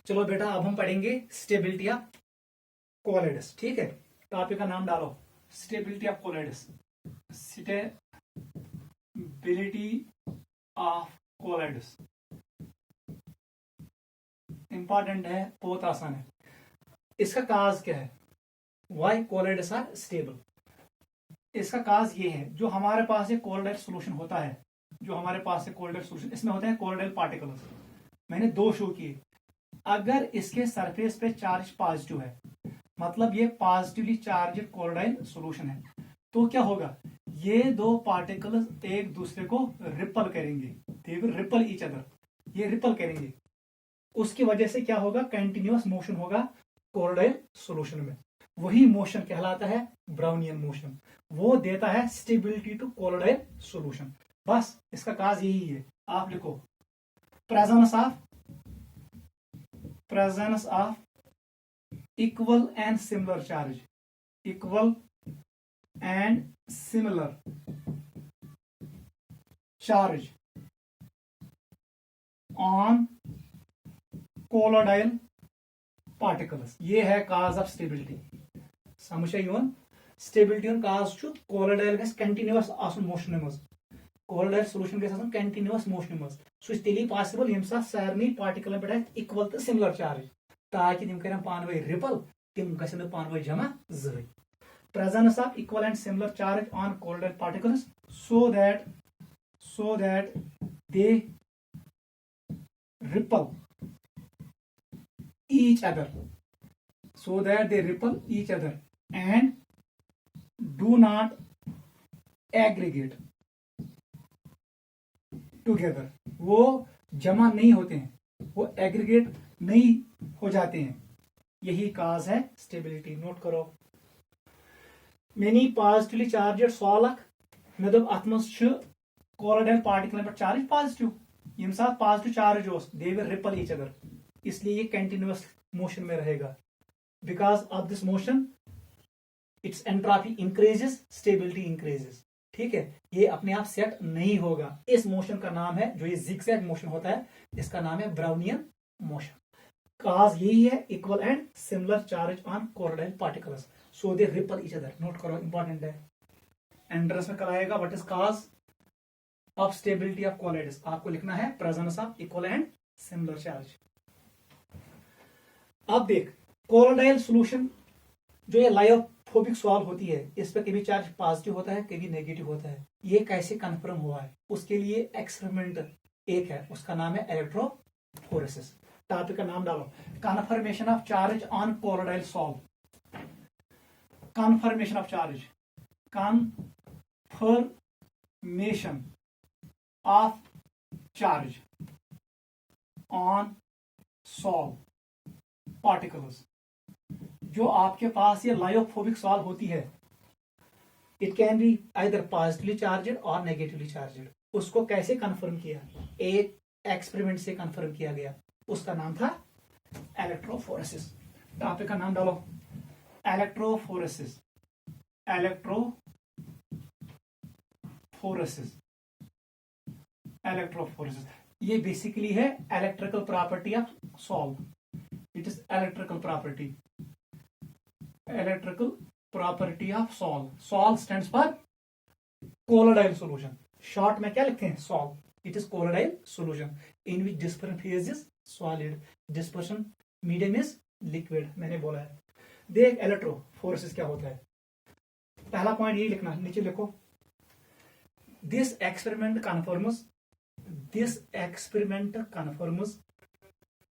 चलो बेटा अब हम पढ़ेंगे स्टेबिलिटी ऑफ कोलिड्स। ठीक है, टॉपिक का नाम डालो stability of colloids. Stability of colloids important है, बहुत आसान है। इसका काज क्या है? Why colloids are stable. इसका काज ये है, जो हमारे पास एक कोलिडाइल सोल्यूशन होता है, जो हमारे पास एक कोलिडाइल सोल्यूशन, इसमें होते हैं कोलिडाइल पार्टिकल्स। मैंने दो शो किए। अगर इसके सरफेस पे चार्ज पॉजिटिव है, मतलब ये पॉजिटिवली चार्ज कोलिडाइल सोल्यूशन है, तो क्या होगा? ये दो पार्टिकल्स एक दूसरे को रिपल करेंगे, they will ripple each other, ये रिपल करेंगे। उसकी वजह से क्या होगा? कंटिन्यूअस मोशन होगा कोलिडाइल सोल्यूशन में। वही मोशन कहलाता है ब्राउनियन मोशन। वो देता है स्टेबिलिटी टू कोलिडाइल सोल्यूशन। बस इसका काज यही है। आप लिखो presence of equal and similar charge, equal and similar charge on colloidal particles. ये है काज ऑफ स्टेबिलिटी। समझ यन stability cause colloidal continuous motion मज, कोलिडाइल सोल्यूशन कंटिन्यूअस मोशन मज। सह तेली पॉसिबल यम साथ सारे पार्टिकलन पे इक्वल तो सिमिलर चार्ज, ताकि तम कर पानवे रिपल, तम गन पानवे जमा जहन। Presence of equal and similar charge on colloidal particles so that they repel each other, and do not aggregate together। वो जमा नहीं होते हैं, वो एग्रीगेट नहीं हो जाते हैं। यही काज है स्टेबिलिटी। नोट करो। मेनी पॉजिटिवली चार्जड सॉल मे दोप अत मज कोलिडाइल पार्टिकल पे चार्ज पॉजिटिव, यम साथ पॉजिटिव चार्ज हो, they will ripple each other, इसलिए ये कंटिन्यूअस मोशन में रहेगा। Because of this motion it's entropy increases, stability increases. ठीक है, ये अपने आप सेट नहीं होगा। इस मोशन का नाम है, जो ये जिगजैग मोशन होता है, इसका नाम है ब्राउनियन मोशन। काज यही है, equal and similar charge on colloidal particles so they repel each other. Note करो, इंपॉर्टेंट है। एंट्रेंस में कराएगा what is cause of stability of colloids. आपको लिखना है presence of equal and similar charge. अब देख, कोलिडाइल सोल्यूशन जो ये लायोफोबिक सॉल्व होती है, इस पर कभी चार्ज पॉजिटिव होता है, कभी नेगेटिव होता है। ये कैसे कंफर्म हुआ है? उसके लिए एक्सपेरिमेंट एक है, उसका नाम है इलेक्ट्रोफोरेसिस। टॉपिक का नाम डालो confirmation of charge on colloidal sol. Confirmation of charge, confirmation of charge on sol particles. जो आपके पास ये लायोफोबिक सॉल्व होती है, it can be either positively charged और नेगेटिवली चार्जड। उसको कैसे कंफर्म किया? एक एक्सपेरिमेंट से कंफर्म किया गया, उसका नाम था इलेक्ट्रोफोरेसिस। टॉपिक का नाम डालो इलेक्ट्रोफोरेसिस। इलेक्ट्रोफोरेसिस ये बेसिकली है electrical property of sol. It is electrical property of sol. Sol stands for colloidal solution. Short में क्या लिखते हैं? Sol. It is colloidal solution in which dispersion phase is solid, dispersion medium is liquid. मैंने बोला है। देख electrophoresis क्या होता है। पहला पॉइंट यही लिखना, नीचे लिखो this experiment confirms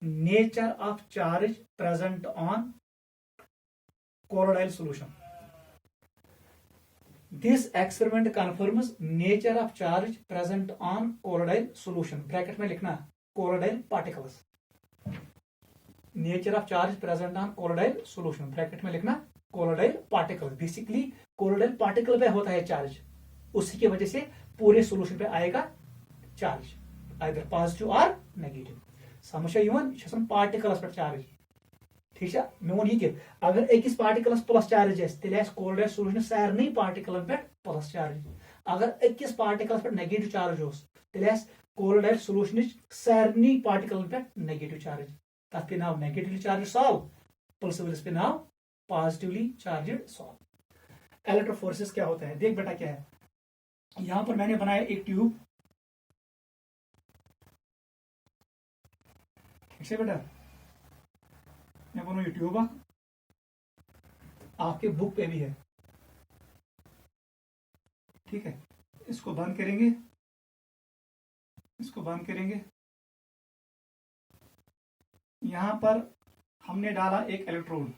nature of charge present on colloidal solution. This experiment confirms nature of charge present on colloidal solution. Bracket में लिखना colloidal particles. Nature of charge present on colloidal solution. Bracket में लिखना colloidal particles. Basically colloidal particle पे होता है charge, उसी की वजह से पूरे सोल्यूशन पे आएगा चार्ज, आइदर पॉजिटिव और नेगेटिव। समझ यह पार्टिकल्स पे चार्ज। ठीक है, मे वो यह अगर अकिस पार्टिकल्स प्लस चार्ज तेल कोलिडाइल सोल्यूशन सारे पार्टिकलन पे प्लस चार्ज। अगर अकिस पार्टिकल्स पे नेगेटिव चार्ज तेल कोलिडाइल सोल्यूशन सारे पार्टिकलन पे नेगेटिव चार्ज। तथ पे नाव नेगेटिवली चार्ज सॉल्व, पल्सवलिस पे नाव पॉजिटिवली चार्ज सॉल्व। इलेक्ट्रोफोरेसिस क्या होता है, देख बेटा क्या है, यहां पर मैंने बनाया एक ट्यूब, ठीक है बेटा, मैं बोलूँ ये ट्यूब आपके बुक पे भी है, ठीक है। इसको बंद करेंगे, इसको बंद करेंगे, यहां पर हमने डाला एक इलेक्ट्रोड,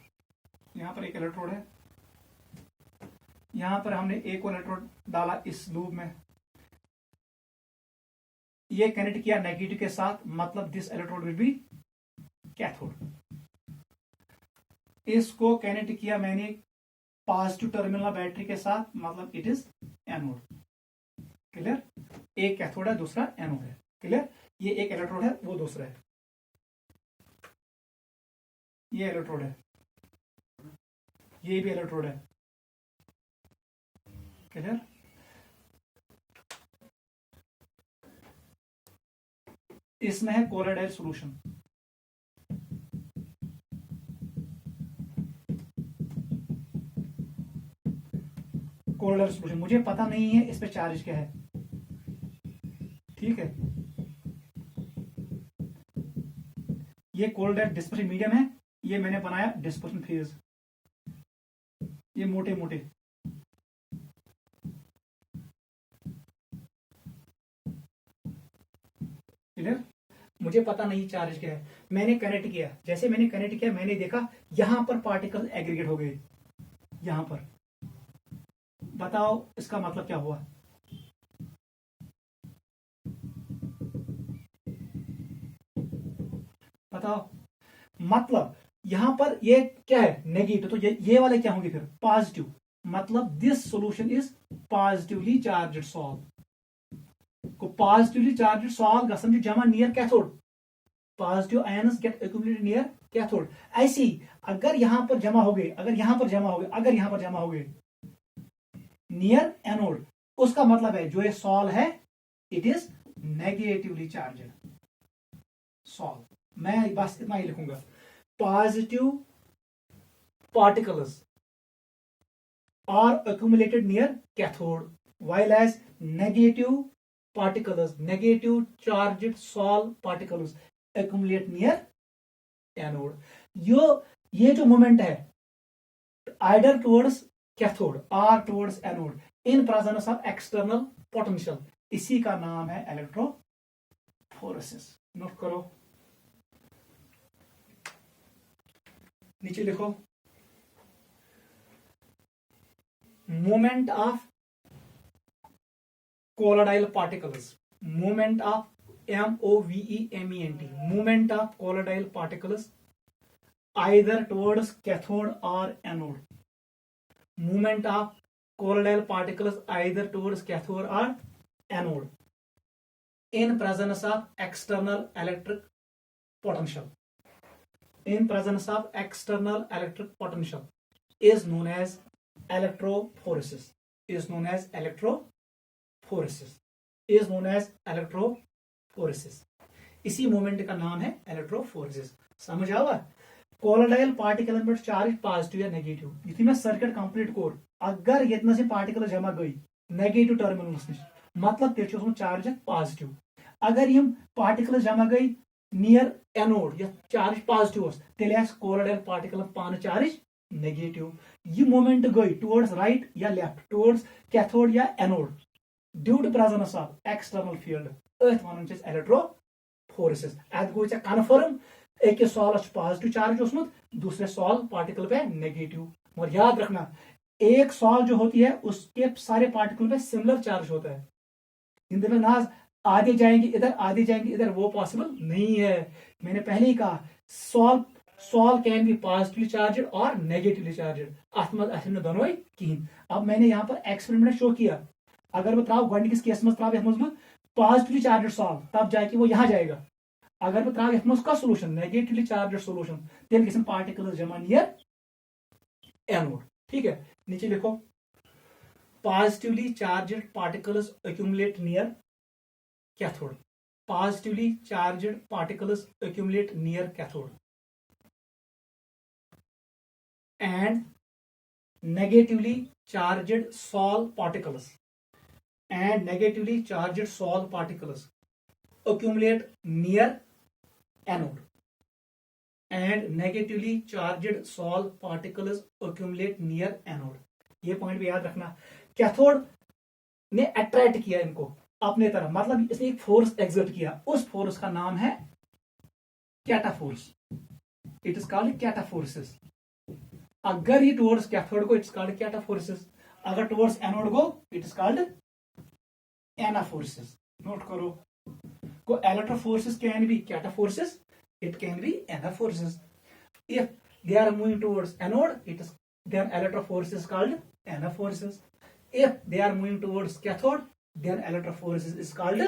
यहां पर एक इलेक्ट्रोड है, यहां पर हमने एक और इलेक्ट्रोड डाला इस लूप में, ये कनेक्ट किया नेगेटिव के साथ, मतलब this electrode will be cathode. इसको कनेक्ट किया मैंने पॉजिटिव टर्मिनल बैटरी के साथ, मतलब इट इज एनोड। क्लियर, एक कैथोड है दूसरा एनोड है। क्लियर, ये एक इलेक्ट्रोड है वो दूसरा है, ये इलेक्ट्रोड है, ये भी इलेक्ट्रोड है। क्लियर, इसमें है कोलोइडल सॉल्यूशन, कोलोइडल सॉल्यूशन मुझे पता नहीं है इस पे चार्ज क्या है, ठीक है। ये कोलोइडल डिस्पर्शन मीडियम है, ये मैंने बनाया डिस्पर्शन फेज, ये मोटे मोटे, क्लियर। मुझे पता नहीं चार्ज क्या है, मैंने कनेक्ट किया, जैसे मैंने कनेक्ट किया मैंने देखा यहां पर पार्टिकल एग्रीगेट हो गए, यहां पर, बताओ इसका मतलब क्या हुआ। बताओ, मतलब यहां पर ये क्या है नेगेटिव, तो ये वाले क्या होंगे फिर पॉजिटिव, मतलब this solution is positively charged sol को पॉजिटिवली चार्ज्ड सॉल्व गसन जमा near cathode, positive ions get accumulated near cathode. ऐसी अगर यहां पर जमा हो गए, अगर यहां पर जमा हो गए, अगर यहां पर जमा हो गए नियर एनोड, उसका मतलब है जो ये सॉल्व है it is negatively charged sol. मैं बस इतना ही लिखूंगा, positive particles are accumulated near cathode while as negative particles, negative charged solid particles accumulate near anode। ये जो मोमेंट है either towards cathode or towards anode in presence of external potential, इसी का नाम है इलेक्ट्रोफोरेसिस। नोट करो, नीचे लिखो, movement of colloidal particles, movement of MOVEMENT, movement of colloidal particles either towards cathode or anode, movement of colloidal particles either towards cathode or anode in presence of external electric potential, in presence of external electric potential is known as electrophoresis, is known as electrophoresis, is known as electrophoresis। इसी moment का नाम है electrophoresis. समझ आवा, colloidal particle पे charge positive या negative, युथि मैं circuit complete core, अगर ये से पार्टिकल जमा गई नेगेटिव टर्मिनल्स नश, मतलब तेज चार्ज पॉजिटिव। अगर यम पार्टिकल जमा गई नियर एनोड या चार्ज पॉजिटिव, तेल कोलोइडल पार्टिकल पान चार्ज नेगेटिव। ये मोमेंट गई टुवर्ड्स राइट या लेफ्ट, टुवर्ड्स कैथोड या anode, due to presence of external field, अथ वन इलेक्ट्रोफोरेसिस। अत गो कन्फर्म एक सॉल पॉजिटिव चार्ज उसमुत, दूसरे सॉल पार्टिकल पे नेगेटिव। और याद रखना एक सॉल जो होती है उसके सारे पार्टिकल पे सिमिलर चार्ज होता है, हिंदी में नाज आधे जाएंगे इधर आधे जाएंगे इधर, वो पॉसिबल नहीं है। मैंने पहले ही कहा sol can be positively charged और नेगेटिवली चार्जड, अथ दोनों कहीं। अब मैंने यहाँ पर एक्सपेरिमेंट शो किया, अगर मैं त्राव गोडनिकिस केस में त्राव यथ पॉजिटिवली चार्जड सॉल, तब जाके वो यहाँ जाएगा। अगर मैं त्राव यथ का सोल्यूशन नेगेटिवली चार्जड सोल्यूशन, तेल गसन पार्टिकल्स जमा नियर एनोड। ठीक है, नीचे लिखो, positively charged particles accumulate near cathode, positively charged particles accumulate near cathode, and negatively charged Sol particles accumulate near anode, and negatively charged Sol particles accumulate near anode. ये point भी याद रखना. Cathode ने attract किया इनको अपने तरफ, मतलब इसने एक फोर्स एक्सर्ट किया, उस फोर्स का नाम है cataphoresis. It is called cataphoresis. अगर ये टुवर्ड्स कैथोड को, इट्स कॉल्ड कैटाफोर्सेस. अगर टुवर्ड्स एनोड को, it is called anaphoresis. Note करो. को electroforces can be cataforces, it can be anaforces. If they are moving towards anode, it is then electroforces called anaforces. If they are moving towards cathode, then electroforces is called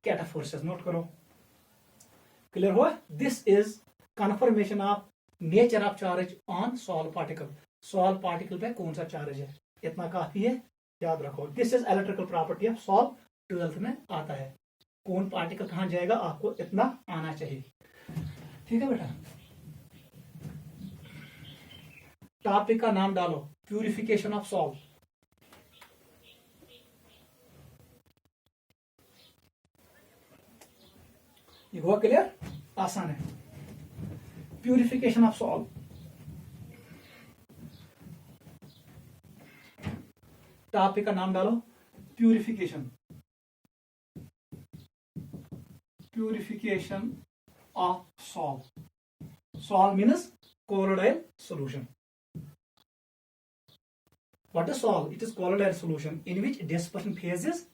cataforces. Note करो. Clear हुआ? This is confirmation of nature of charge on Sol particle. Sol particle पे कौन सा charge है, इतना काफी है, याद रखो. This is electrical property of Sol. 12th में आता है. कौन पार्टिकल कहां जाएगा आपको इतना आना चाहिए. ठीक है बेटा. टॉपिक का नाम डालो, प्यूरिफिकेशन ऑफ सॉल्ट. ये हुआ क्लियर? आसान है. Purification of salt. टॉपिक का नाम डालो, purification of Sol. Sol means colloidal solution. What is Sol? It is colloidal solution in which dispersion phase is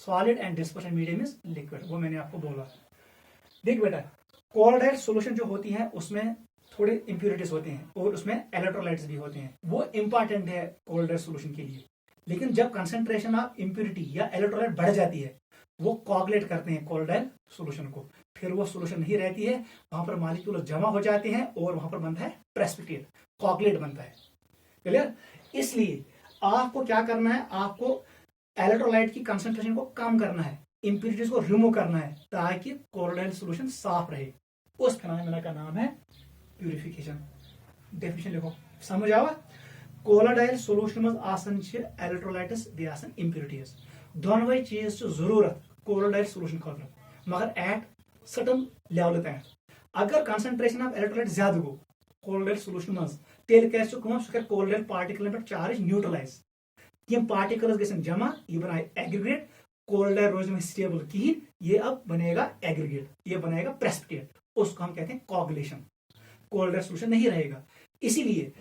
solid and dispersion medium is liquid. वो मैंने आपको बोला. देख बेटा, colloidal solution जो होती है उसमें थोड़े impurities होते हैं और उसमें electrolytes भी होते हैं. वो important है colloidal solution के लिए. लेकिन जब concentration of impurity या electrolyte बढ़ जाती है, वो कोगुलेट करते हैं कोलोइडल सॉल्यूशन को. फिर वो सॉल्यूशन नहीं रहती है, वहां पर मॉलिक्यूल जमा हो जाते हैं और वहां पर बनता है प्रेसिपिटेट, कोगुलेट बनता है. क्लियर? इसलिए आपको क्या करना है, आपको इलेक्ट्रोलाइट की कंसंट्रेशन को कम करना है, इंप्यूरिटीज को रिमूव करना है, ताकि कोलोइडल सॉल्यूशन साफ रहे. उस फिनोमेना का नाम है प्यूरिफिकेशन. डेफिनेशन लिखो, समझ आवा. कोलोइडल सॉल्यूशन में आसन इलेक्ट्रोलाइट्स बे आसन इंप्यूरिटीज. दोनों चीज जरूरत कोलोइडल सॉल्यूशन खतर, मगर एट सर्टन लेवल तक. अगर कंसंट्रेशन ऑफ इलेक्ट्रोलाइट ज्यादा गो कोलोइडल सॉल्यूशन मज, तेल कर सह कोलोइडल पार्टिकल पे चार्ज न्यूट्रलाइज. तम पार्टिकल्स गसन जमा, ये बनाए एग्रीगेट. कोलोइडल रोज में स्टेबल कहीं, ये अब बनेगा एग्रीगेट, ये बनेगा प्रेसिपिटेट. उसको हम कहते हैं कोगुलेशन. कोलोइडल सॉल्यूशन नहीं रहेगा. इसीलिए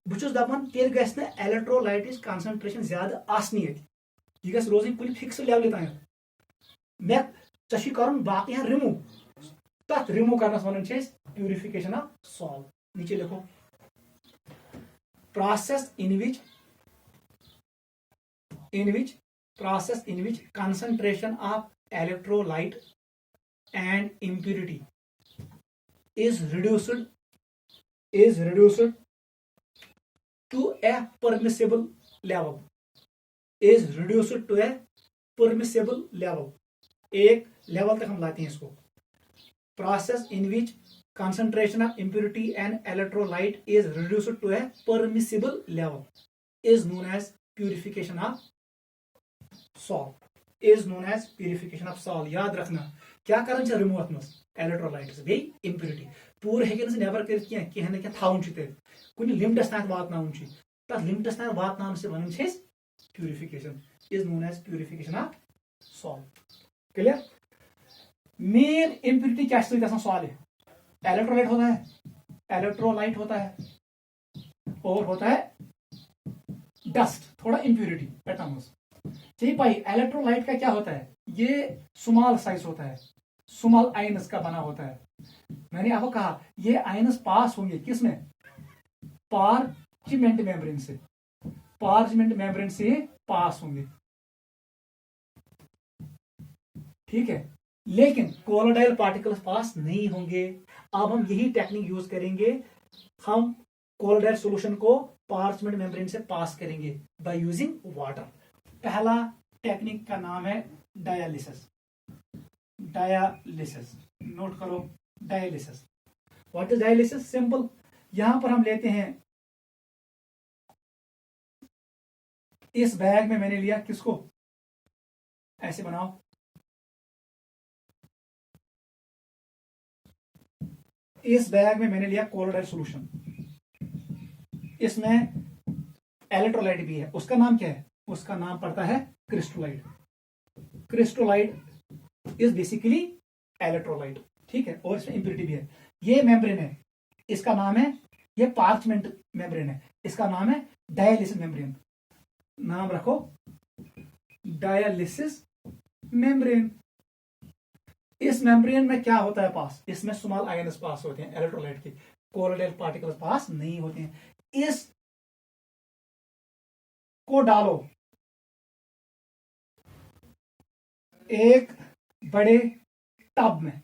बहुत दपान तेल गस इलेक्ट्रोलाइट कंसंट्रेशन ज्यादा आसनी, यह गस रोज कुछ फिक्स लेवल तान. मे चे कर बाकी रिमूव, तथ remove Karan's one purification of salt. नीचे लिखो, process in which concentration of electrolyte and impurity is reduced to a permissible level. एक लेवल तक हम लाते हैं इसको. Process in which concentration of impurity and electrolyte is reduced to a permissible level is known as purification of salt. याद रखना, क्या कर remove अत मज इलेक्ट्रोलाइट्स बे impurity. पूरे हेकन से नेबर कर कह ना थावन कुछ लिमिटस तान वातनावन, तथ लिमिटस तान वातनावन से one purification is known as purification of salt. Clear? Main impurity क्या सॉल्ट है? इलेक्ट्रोलाइट होता है, और होता है डस्ट, थोड़ा इंप्यूरिटी एटम्स. चाहिए भाई, इलेक्ट्रोलाइट का क्या होता है? ये स्मॉल साइज होता है, स्मॉल आयन्स का बना होता है. मैंने आपको कहा ये आयन्स पास होंगे किसमें? पार्चमेंट मेम्ब्रेन से पास होंगे. ठीक है, लेकिन कोलोइडल पार्टिकल्स पास नहीं होंगे. अब हम यही टेक्निक यूज करेंगे, हम कोलोइडल सॉल्यूशन को पार्चमेंट मेम्ब्रेन से पास करेंगे बाय यूजिंग वाटर. पहला टेक्निक का नाम है डायलिसिस. नोट करो, dialysis. What is dialysis? Simple, यहां पर हम लेते हैं, इस बैग में मैंने लिया किसको, ऐसे बनाओ, इस बैग में मैंने लिया कोलोडाइल सॉल्यूशन, इसमें इलेक्ट्रोलाइट भी है, उसका नाम क्या है, उसका नाम पड़ता है क्रिस्टोलाइट। क्रिस्टोलाइट इज बेसिकली इलेक्ट्रोलाइट, ठीक है, और इसमें इंप्योरिटी भी है। ये मेम्ब्रेन है, इसका नाम है, ये पार्चमेंट मेम्ब्रेन है, इसका नाम है डायलिसिस मेम्ब्रेन। नाम रखो डायलिसिस मेम्ब्रेन। इस मेम्ब्रेन में क्या होता है पास, इसमें स्मॉल आयन्स पास होते हैं इलेक्ट्रोलाइट के, कोलोइडल पार्टिकल्स पास नहीं होते हैं। इस को डालो एक बड़े टब में,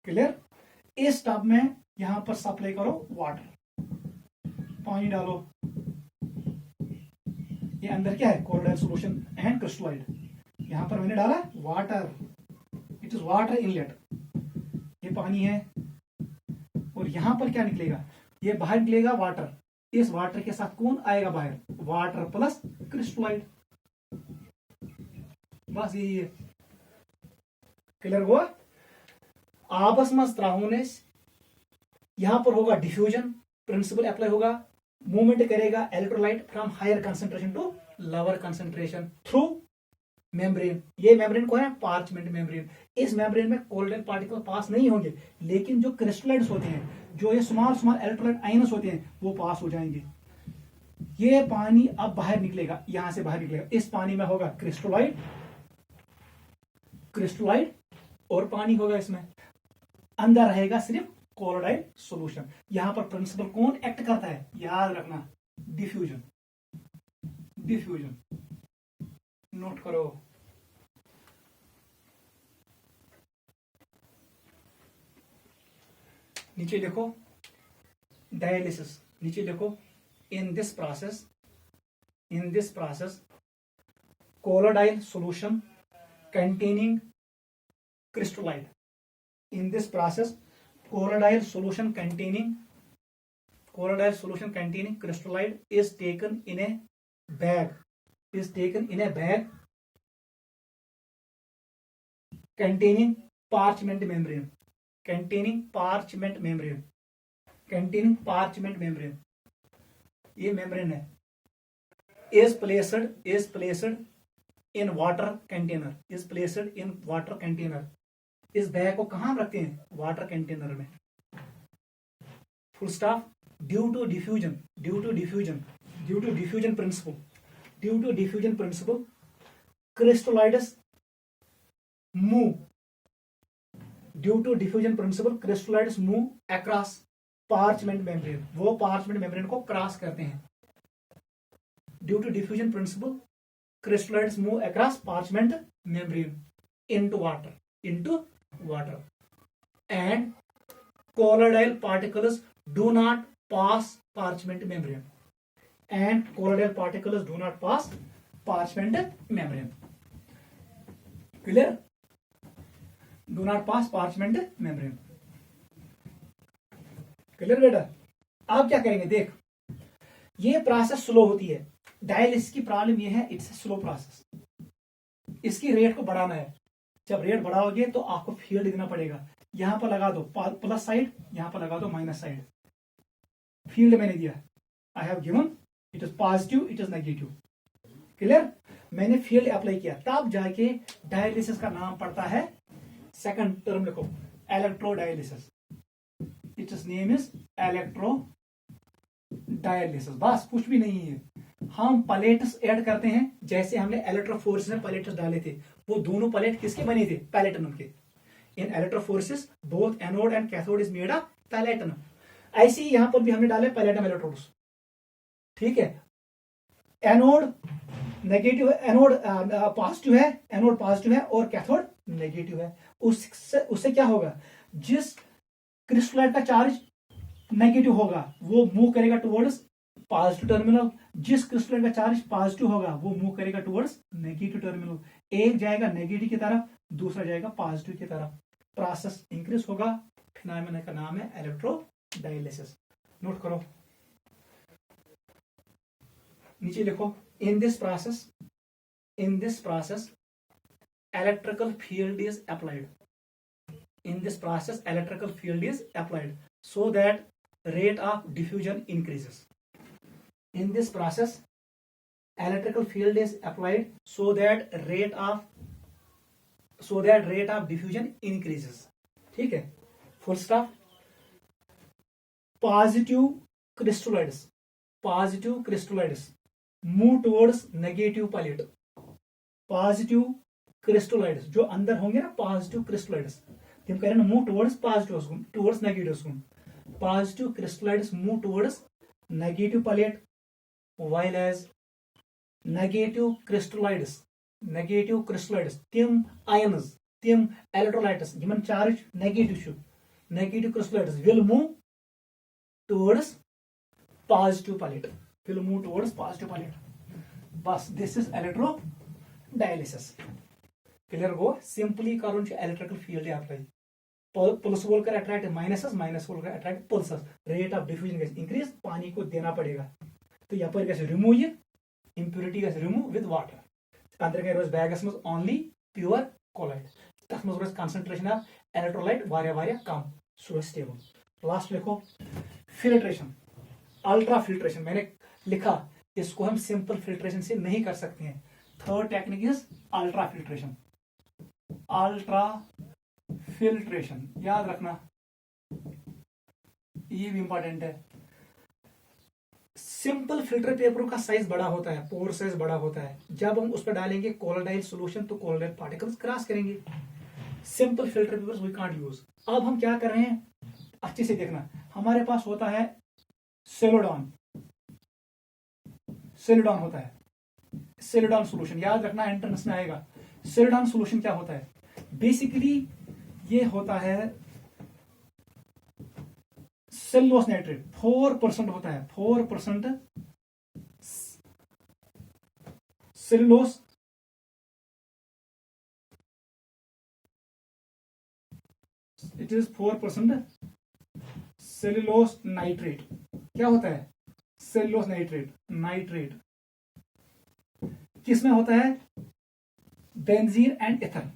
क्लियर, इस टब में यहां पर सप्लाई करो वाटर, पानी डालो, ये अंदर क्या है, कोलोइडल सॉल्यूशन एंड क्रिस्टलाइट, यहां पर मैंने डाला water, it is water inlet, ये पानी है, और यहां पर क्या निकलेगा, ये बाहर निकलेगा वाटर, इस वाटर के साथ कौन आएगा बाहर, वाटर प्लस क्रिस्टलाइट, बस यही है, क्लियर हुआ। आपस में त्राहोने, यहां पर होगा डिफ्यूजन प्रिंसिपल अप्लाई होगा, मूवमेंट करेगा electrolyte from higher concentration to lower concentration through membrane. ये मेम्ब्रेन को है पार्चमेंट मेम्ब्रेन। इस मेम्ब्रेन में कोलोइडल पार्टिकल पास नहीं होंगे, लेकिन जो क्रिस्टलाइट्स होते हैं, जो ये स्मॉल स्मॉल इलेक्ट्रोलाइट आयन्स होते हैं, वो पास हो जाएंगे। ये पानी अब बाहर निकलेगा, यहां से बाहर निकलेगा, इस पानी में होगा क्रिस्टलाइट, क्रिस्टलाइट और पानी होगा, इसमें अंदर रहेगा सिर्फ कोलोइडल सॉल्यूशन। यहां पर प्रिंसिपल कौन एक्ट करता है, याद रखना, डिफ्यूजन, डिफ्यूजन, नोट करो। नीचे लिखो डायलिसिस, नीचे लिखो in this process colloidal solution containing crystallite, in this process colloidal solution containing crystallite is taken in a bag containing parchment membrane, ये मेम्ब्रेन है, is placed in water container, इस bag को कहां रखते हैं, वाटर कंटेनर में, full stop. Due to diffusion principle crystallites move across parchment membrane, वो parchment membrane को क्रॉस करते हैं। Due to diffusion principle crystallites move across parchment membrane into water and colloidal particles do not pass parchment membrane, clear, do not pass parchment membrane, clear बेटा। आप क्या करेंगे, देख, ये प्रोसेस स्लो होती है, डायलिसिस की प्रॉब्लम ये है, इट्स स्लो प्रोसेस, इसकी रेट को बढ़ाना है। जब रेट बढ़ाओगे तो आपको फील्ड देना पड़ेगा, यहां पर लगा दो प्लस साइड, यहां पर लगा दो माइनस साइड, फील्ड मैंने दिया, I have given, it is positive, it is negative, clear, मैंने फील्ड अप्लाई किया, तब जाके डायलिसिस का नाम पड़ता है, सेकंड टर्म लिखो, electrodialysis, it's name is electro dialysis, बस कुछ भी नहीं है। हम प्लेट्स ऐड करते हैं, जैसे हमने इलेक्ट्रोफोर्स में प्लेट्स डाले थे, वो दोनों प्लेट किसके बने थे, पैलेटनम के। In electrophoresis both anode and cathode is made of platinum. ऐसे ही यहां पर भी हमने डाले पैलेटनम इलेक्ट्रोड्स, ठीक है, एनोड नेगेटिव, एनोड पॉजिटिव है और कैथोड नेगेटिव है। उससे क्या होगा, जिस क्रिस्टलाइट का चार्ज नेगेटिव होगा वो मूव करेगा टुवर्ड्स पॉजिटिव टर्मिनल, जिस क्रिस्टलाइट का चार्ज पॉजिटिव होगा वो मूव करेगा टुवर्ड्स नेगेटिव टर्मिनल। एक जाएगा नेगेटिव की तरफ, दूसरा जाएगा पॉजिटिव की तरफ, प्रोसेस इंक्रीज होगा। फिनोमेना का नाम है इलेक्ट्रो डायलिसिस। नोट करो, नीचे लिखो, in this process electrical field is applied. In this process electrical field is applied so that rate of diffusion increases. In this process electrical field is applied so that rate of diffusion increases. ठीक है, full stop. Positive crystalloids move towards negative palette. Positive crystalloids जो अंदर होंगे ना, positive क्रिस्टोलाइड्स, हम कह रहे हैं move towards positive towards negative. Positive crystalloids move towards negative plate, while as negative crystalloids तिम आयन्स, तिम इलेक्ट्रोलाइट्स यमन charge negative crystalloids will move towards positive plate, बस this is electro dialysis. Clear गो, simply करुन electrical field apply, plus वोल कर attract minus वोल कर अट्रैक्ट पल्सस, rate of diffusion gets increase, पानी को देना पड़ेगा तो यपर गैस रिमूव ये impurity gets remove with water, अंदर गए रोज बैगस में ओनली प्योर कोलाइड, तथ में रोज कंसंट्रेशन ऑफ इलेक्ट्रोलाइट वारिया कम, सो स्टेबल। लास्ट लिखो फिल्ट्रेशन, अल्ट्रा फिल्ट्रेशन। मैंने लिखा इसको हम सिंपल फिल्ट्रेशन से नहीं कर सकते हैं, third technique is ultra filtration. याद रखना, ये भी इंपॉर्टेंट है। सिंपल फिल्टर पेपर का साइज बड़ा होता है, पोर साइज बड़ा होता है, जब हम उस पर डालेंगे कोलोडाइल सॉल्यूशन तो कोलोडाइल पार्टिकल्स क्रॉस करेंगे। Simple filter papers we can't use. अब हम क्या कर रहे हैं, अच्छे से देखना, हमारे पास होता है सेलोडॉन होता है, सेलोडॉन सॉल्यूशन, याद रखना एंट्रेंस में आएगा। सेलोडॉन सॉल्यूशन क्या होता है, बेसिकली ये होता है सेलुलोज नाइट्रेट, 4% होता है, 4% cellulose, it is 4% cellulose nitrate. क्या होता है सेलुलोज नाइट्रेट किसमें होता है, benzene and ether,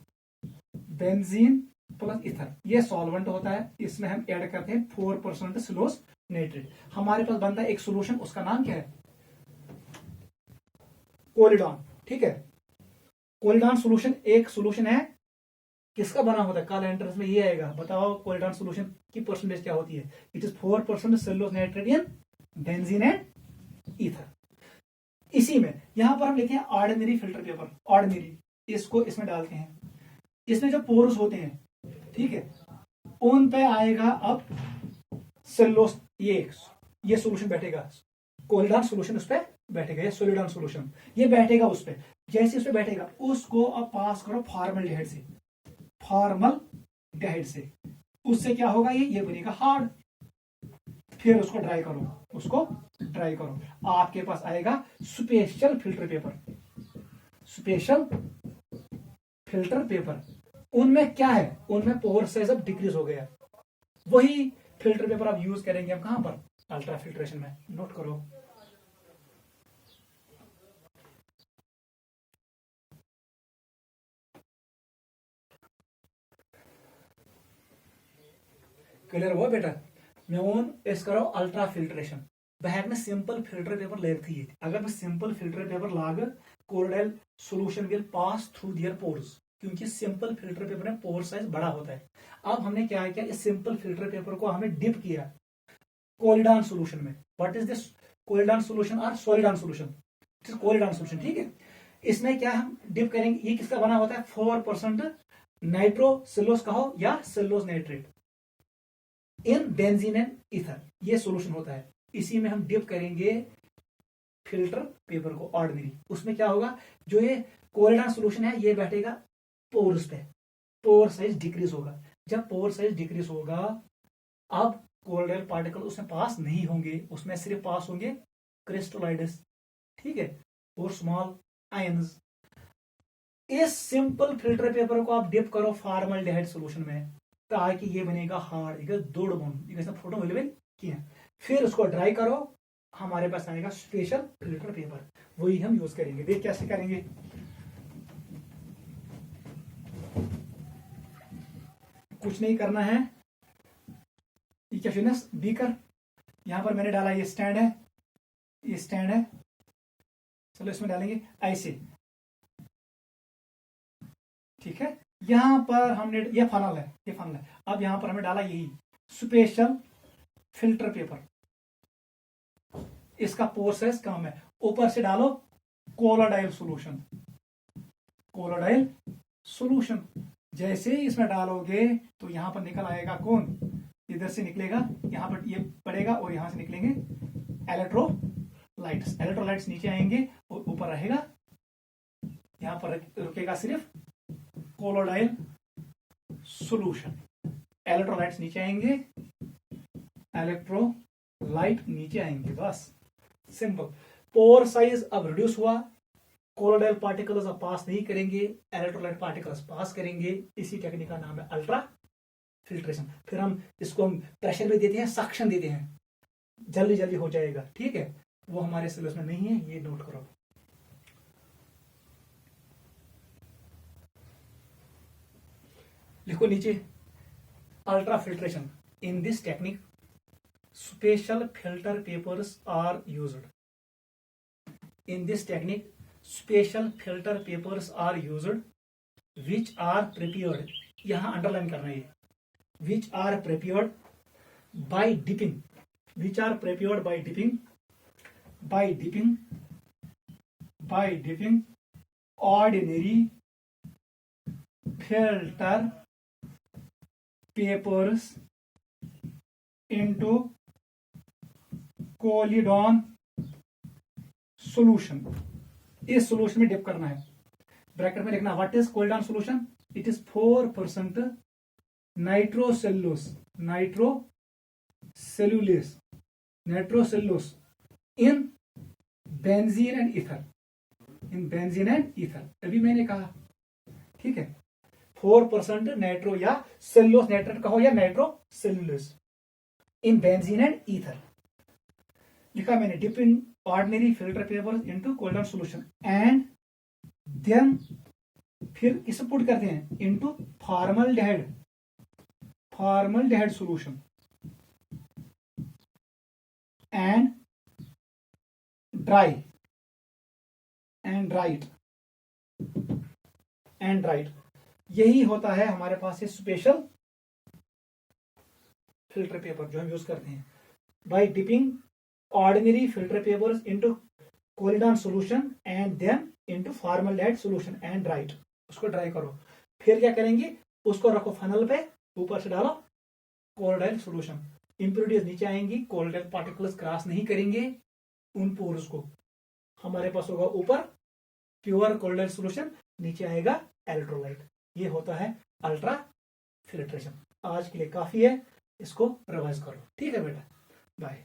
benzene plus ether, ये सॉल्वेंट होता है, इसमें हम ऐड करते हैं 4% सेलुलोज नाइट्रेट। हमारे पास बनता है एक सॉल्यूशन, उसका नाम क्या है, कोलिडॉन। ठीक है, कोलिडॉन सॉल्यूशन एक सॉल्यूशन है, किसका बना होता है, कल एंट्रेंस में ये आएगा, बताओ कोलिडॉन सॉल्यूशन की परसेंटेज क्या होती है, it is 4% cellulose nitrate in benzene and ether. इसी में यहां पर हम लिखे हैं ऑर्डिनरी फिल्टर पेपर, ऑर्डिनरी, इसको इसमें डालते हैं, इसमें जो पोर्स होते हैं, ठीक है, उन पे आएगा अब सेलुलोज, ये सॉल्यूशन बैठेगा, कोलिडॉन सॉल्यूशन उस पे बैठेगा, ये सोलिडॉन सॉल्यूशन ये बैठेगा उस पे, जैसे उस पे बैठेगा उसको अब पास करो फॉर्मलडिहाइड से, उससे क्या होगा, ये बनेगा हार्ड, फिर उसको ड्राई करो, आपके पास आएगा स्पेशल फिल्टर पेपर। उनमें क्या है, उनमें पोर साइज अब डिक्रीज हो गया, वही फिल्टर पेपर आप यूज करेंगे हम कहां पर, अल्ट्रा फिल्ट्रेशन में। नोट करो, क्लियर हुआ बेटा, मे वोन इस करो अल्ट्रा फिल्ट्रेशन, बह हेक सिंपल फिल्टर पेपर लगत ये, अगर मैं सिंपल फिल्टर पेपर लाग, colloidal solution will pass through their pores, क्योंकि सिंपल फिल्टर पेपर में पोर साइज बड़ा होता है। अब हमने क्या किया, इस सिंपल फिल्टर पेपर को हमें डिप किया कोलिडॉन सॉल्यूशन में। व्हाट इज दिस, कोलिडॉन सॉल्यूशन और सोलिडॉन सॉल्यूशन, कोलिडॉन सॉल्यूशन, ठीक है। इसमें क्या हम डिप करेंगे, ये किसका बना होता है, 4% नाइट्रोसेलुलोज कहो या cellulose nitrate in benzene and ether, ये सॉल्यूशन होता है, इसी में हम डिप करेंगे फिल्टर पेपर को ऑर्डिनरी। उसमें क्या होगा, जो ये कोलिडॉन सॉल्यूशन है ये बैठेगा पोर्स पे, पोर साइज डिक्रीज होगा, जब पोर साइज डिक्रीज होगा अब कोलोडाइल पार्टिकल उसमें पास नहीं होंगे, उसमें सिर्फ पास होंगे क्रिस्टोलाइड्स, ठीक है, और स्मॉल आयंस। इस सिंपल फिल्टर पेपर को आप डिप करो फॉर्मलडिहाइड सॉल्यूशन में, ताकि ये बनेगा हार्ड, ये दौड़ बन, ये फोटो मिले किया, फिर उसको ड्राई करो, हमारे पास आएगा स्पेशल फिल्टर पेपर, वही हम यूज करेंगे। देख कैसे करेंगे। कुछ नहीं करना है, ये क्या फिनस बीकर, यहां पर मैंने डाला, ये स्टैंड है, ये स्टैंड है, चलो इसमें डालेंगे ऐसे, ठीक है। यहां पर हमने, ये फनल है, ये फनल है, अब यहां पर हमें डाला यही स्पेशल फिल्टर पेपर, इसका पोर साइज कम है, ऊपर से डालो कोलोडाइल सॉल्यूशन, कोलोडाइल सॉल्यूशन। जैसे ही इसमें डालोगे तो यहां पर निकल आएगा कौन, इधर से निकलेगा, यहां पर ये पड़ेगा और यहां से निकलेंगे इलेक्ट्रोलाइट्स, इलेक्ट्रोलाइट्स नीचे आएंगे और ऊपर रहेगा, यहां पर रुकेगा सिर्फ कोलोडाइल सॉल्यूशन। इलेक्ट्रोलाइट्स नीचे आएंगे, इलेक्ट्रोलाइट नीचे आएंगे, बस सिंपल। पोर साइज अब रिड्यूस हुआ, कोलोडाइल पार्टिकल्स अब पास नहीं करेंगे, इलेक्ट्रोलाइट पार्टिकल्स पास करेंगे, इसी टेक्निक का नाम है अल्ट्रा फिल्ट्रेशन। फिर हम इसको हम प्रेशर भी देते हैं, सक्शन देते हैं, जल्दी जल्दी हो जाएगा, ठीक है। वो हमारे सिलेबस में नहीं है, ये नोट करो। लिखो नीचे, ultra filtration, in this technique special filter papers are used. In this technique, special filter papers are used, which are prepared, यहाँ अंडरलाइन करना है, which are prepared by dipping, which are prepared by dipping, by dipping, by dipping ordinary filter papers into collodion solution. इस solution में dip करना है, bracket में लिखना what is collodion solution, it is 4% nitrocellulose, nitrocellulose, nitrocellulose in benzene and ether, in benzene and ether, अभी मैंने कहा, ठीक है। 4% नाइट्रो या सेल्यूलोस नाइट्रेट कहो या nitrocellulose in benzene and ether, लिखा मैंने, dip in ordinary filter paper into collodion solution and then फिर इसे पुट करते हैं into formaldehyde, formaldehyde solution and dry, and right, and right. यही होता है हमारे पास ये स्पेशल फिल्टर पेपर जो हम यूज करते हैं। By dipping ordinary filter papers into collodion solution and then into formaldehyde solution and dried, उसको ड्राई करो, फिर क्या करेंगे, उसको रखो फनल पे, ऊपर से डालो कोलिडाइल सॉल्यूशन, इंप्योरिटीज नीचे आएंगी, कोलिडाइल पार्टिकल्स क्रॉस नहीं करेंगे उन पोर्स को, हमारे पास होगा ऊपर प्योर कोलिडाइल सॉल्यूशन, नीचे आएगा इलेक्ट्रोलाइट। ये होता है अल्ट्रा फिल्ट्रेशन। आज के लिए काफी है, इसको रिवाइज करो, ठीक है बेटा, बाय।